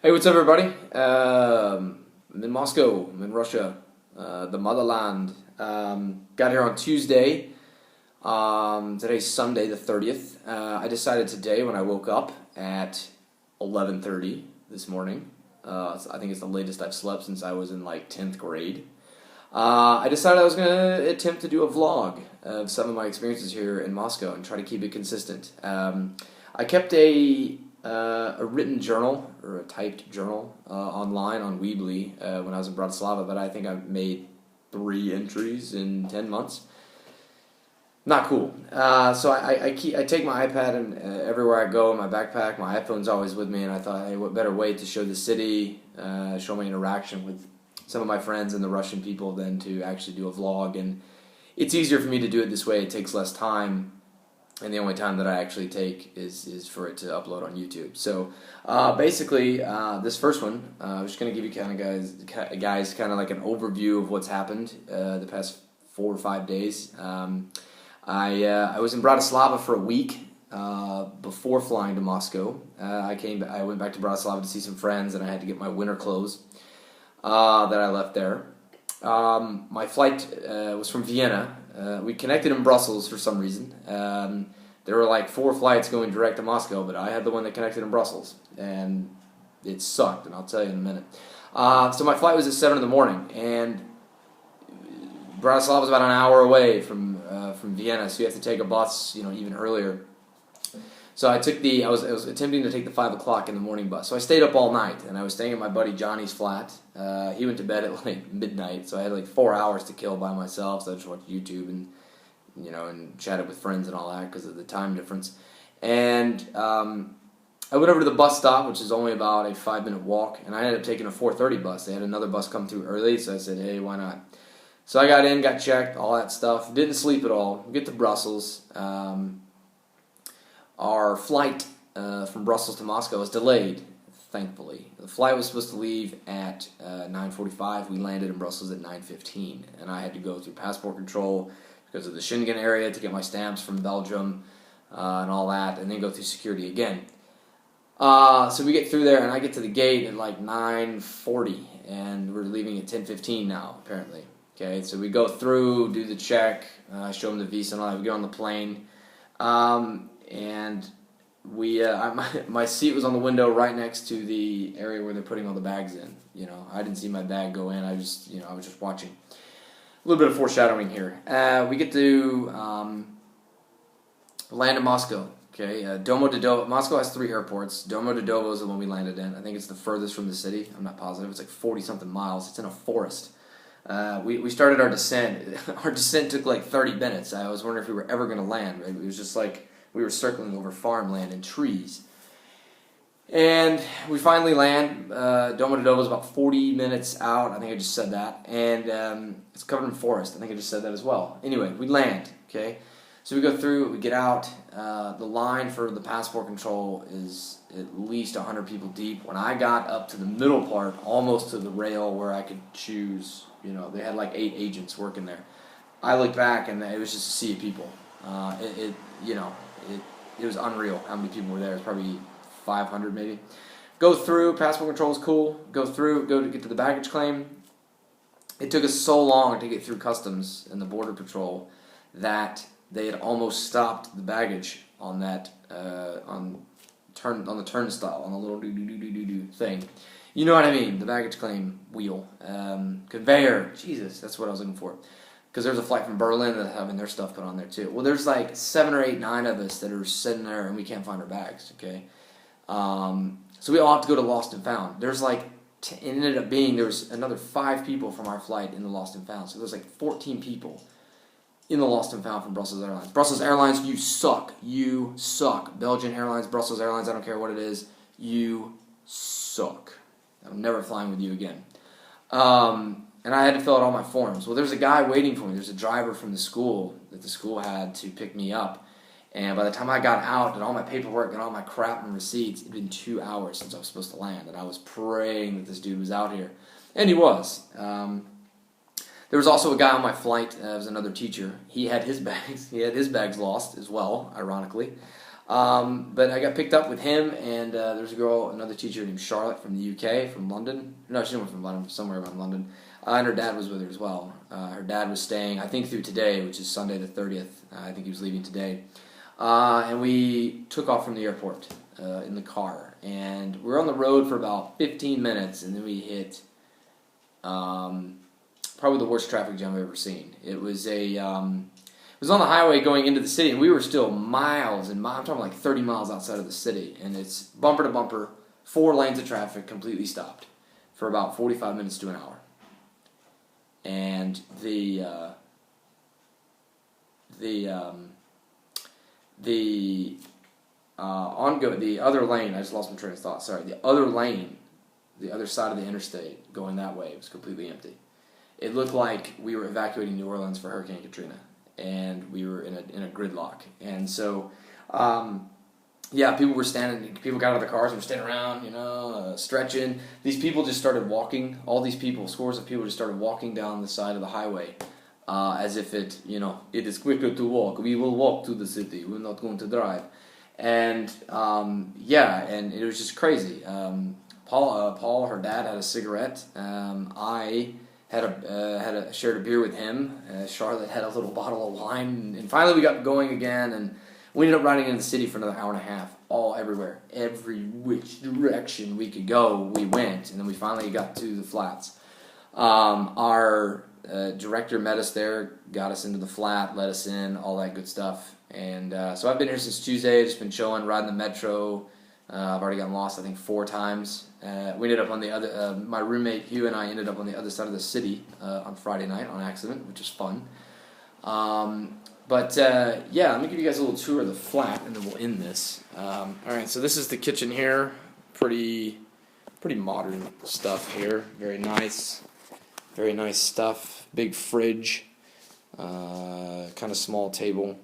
Hey, what's up, everybody? I'm in Moscow. I'm in Russia, the motherland. Got here on Tuesday. Today's Sunday, the 30th. I decided today when I woke up at 11:30 this morning. I think it's the latest I've slept since I was in like 10th grade. I decided I was going to attempt to do a vlog of some of my experiences here in Moscow and try to keep it consistent. I kept a written journal or a typed journal online on Weebly when I was in Bratislava, but I think I made 3 entries in 10 months. Not cool. So I take my iPad and everywhere I go in my backpack. My iPhone's always with me, and I thought, hey, what better way to show the city, show my interaction with some of my friends and the Russian people than to actually do a vlog. And it's easier for me to do it this way. It takes less time. And the only time that I actually take is for it to upload on YouTube. So basically, this first one, I'm just going to give you guys kind of like an overview of what's happened the past 4 or 5 days. I was in Bratislava for a week before flying to Moscow. I went back to Bratislava to see some friends, and I had to get my winter clothes that I left there. My flight was from Vienna. We connected in Brussels for some reason. There were like 4 flights going direct to Moscow, but I had the one that connected in Brussels, and it sucked, and I'll tell you in a minute. So my flight was at 7 in the morning, and Bratislava was about an hour away from Vienna, so you have to take a bus, even earlier. So I was attempting to take the 5 o'clock in the morning bus. So I stayed up all night, and I was staying at my buddy Johnny's flat. He went to bed at like midnight, so I had like 4 hours to kill by myself. So I just watched YouTube and chatted with friends and all that because of the time difference. And I went over to the bus stop, which is only about a 5-minute walk, and I ended up taking a 4:30 bus. They had another bus come through early, so I said, hey, why not? So I got in, got checked, all that stuff. Didn't sleep at all. We get to Brussels. Our flight from Brussels to Moscow was delayed, thankfully. The flight was supposed to leave at 9:45. We landed in Brussels at 9:15, and I had to go through passport control because of the Schengen area to get my stamps from Belgium and all that, and then go through security again. So we get through there, and I get to the gate at like 9:40, and we're leaving at 10:15 now, apparently. Okay, so we go through, do the check, show them the visa and all that. We get on the plane. And my seat was on the window right next to the area where they're putting all the bags in. I didn't see my bag go in. I was just watching. A little bit of foreshadowing here. We get to land in Moscow. Okay, Domodedovo. Moscow has 3 airports. Domodedovo is the one we landed in. I think it's the furthest from the city. I'm not positive. It's like 40-something miles. It's in a forest. We started our descent. Our descent took like 30 minutes. I was wondering if we were ever going to land. It was just like we were circling over farmland and trees. And we finally land. Domodedovo is about 40 minutes out. I think I just said that. And it's covered in forest. I think I just said that as well. Anyway, we land. Okay, so we go through. We get out. The line for the passport control is at least 100 people deep. When I got up to the middle part, almost to the rail where I could choose, they had like 8 agents working there. I looked back, and it was just a sea of people. It was unreal how many people were there. It was probably 500 maybe. Go through, passport control is cool. Go to get to the baggage claim. It took us so long to get through customs and the border patrol that they had almost stopped the baggage on that on the turnstile, on the little do thing. You know what I mean? The baggage claim wheel, conveyor. Jesus, that's what I was looking for. Because there's a flight from Berlin that's having their stuff put on there too. Well, there's like 7 or 8, 9 of us that are sitting there, and we can't find our bags. Okay, so we all have to go to Lost and Found. There's like it ended up being there was another 5 people from our flight in the Lost and Found. So there's like 14 people in the Lost and Found from Brussels Airlines. Brussels Airlines, you suck. You suck. Belgian Airlines, Brussels Airlines, I don't care what it is. You suck. I'm never flying with you again. And I had to fill out all my forms. Well, there's a guy waiting for me. There's a driver from the school that the school had to pick me up. And by the time I got out and all my paperwork and all my crap and receipts, it had been 2 hours since I was supposed to land. And I was praying that this dude was out here. And he was. There was also a guy on my flight. It was another teacher. He had his bags. He had his bags lost as well, ironically. But I got picked up with him, and there's a girl, another teacher named Charlotte from the UK, from London. No, she wasn't from London, somewhere around London. And her dad was with her as well. Her dad was staying, I think, through today, which is Sunday the 30th. I think he was leaving today. And we took off from the airport in the car. And we were on the road for about 15 minutes, and then we hit probably the worst traffic jam I've ever seen. It was it was on the highway going into the city, and we were still miles and miles. I'm talking like 30 miles outside of the city, and it's bumper to bumper, 4 lanes of traffic completely stopped for about 45 minutes to an hour. And the other lane, I just lost my train of thought. Sorry, the other lane, the other side of the interstate going that way was completely empty. It looked like we were evacuating New Orleans for Hurricane Katrina, and we were in a gridlock. And so, people were standing. People got out of the cars and were standing around, stretching. These people just started walking. All these people, scores of people, just started walking down the side of the highway, as if it is quicker to walk. We will walk to the city. We're not going to drive. And and it was just crazy. Paul, her dad, had a cigarette. I had shared a beer with him. Charlotte had a little bottle of wine, and finally we got going again. And we ended up riding into the city for another hour and a half, everywhere, every which direction we could go, we went. And then we finally got to the flats. Our director met us there, got us into the flat, let us in, all that good stuff. And so I've been here since Tuesday, just been chilling, riding the metro. I've already gotten lost, I think, 4 times. We ended up on the other, my roommate Hugh and I ended up on the other side of the city on Friday night on accident, which was fun. Let me give you guys a little tour of the flat, and then we'll end this. All right, so this is the kitchen here. Pretty modern stuff here. Very nice stuff. Big fridge. Kind of small table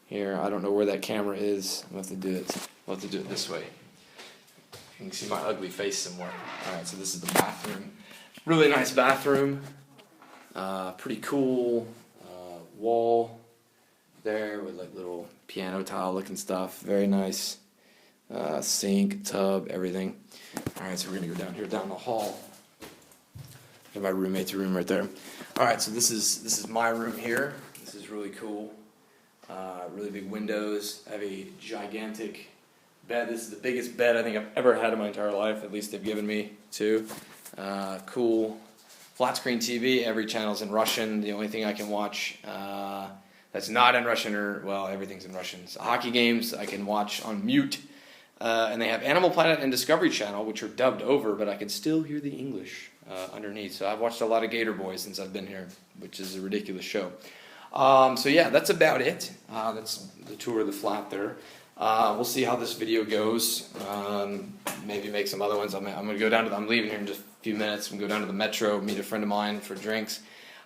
here. I don't know where that camera is. I'm gonna have to do it. I'll have to do it this way. You can see my ugly face somewhere. All right, so this is the bathroom. Really nice bathroom. Pretty cool wall there with like little piano tile looking stuff. Very nice. Sink, tub, everything. All right, so we're gonna go down here, down the hall. Got my roommate's room right there. All right, so this is my room here. This is really cool. Really big windows. I have a gigantic bed. This is the biggest bed I think I've ever had in my entire life. At least they've given me two. Cool flat screen TV. Every channel's in Russian. The only thing I can watch that's not in Russian everything's in Russian. So hockey games I can watch on mute. And they have Animal Planet and Discovery Channel, which are dubbed over, but I can still hear the English underneath. So I've watched a lot of Gator Boys since I've been here, which is a ridiculous show. That's about it. That's the tour of the flat there. We'll see how this video goes. Maybe make some other ones. I'm gonna go down to. I'm leaving here in just a few minutes. I'm gonna go down to the metro, meet a friend of mine for drinks.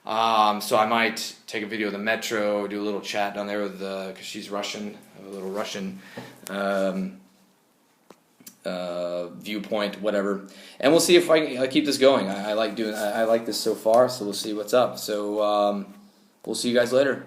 So I might take a video of the metro, do a little chat down there with because she's Russian, a little Russian viewpoint, whatever. And we'll see if I can keep this going. I like this so far, so we'll see what's up. So we'll see you guys later.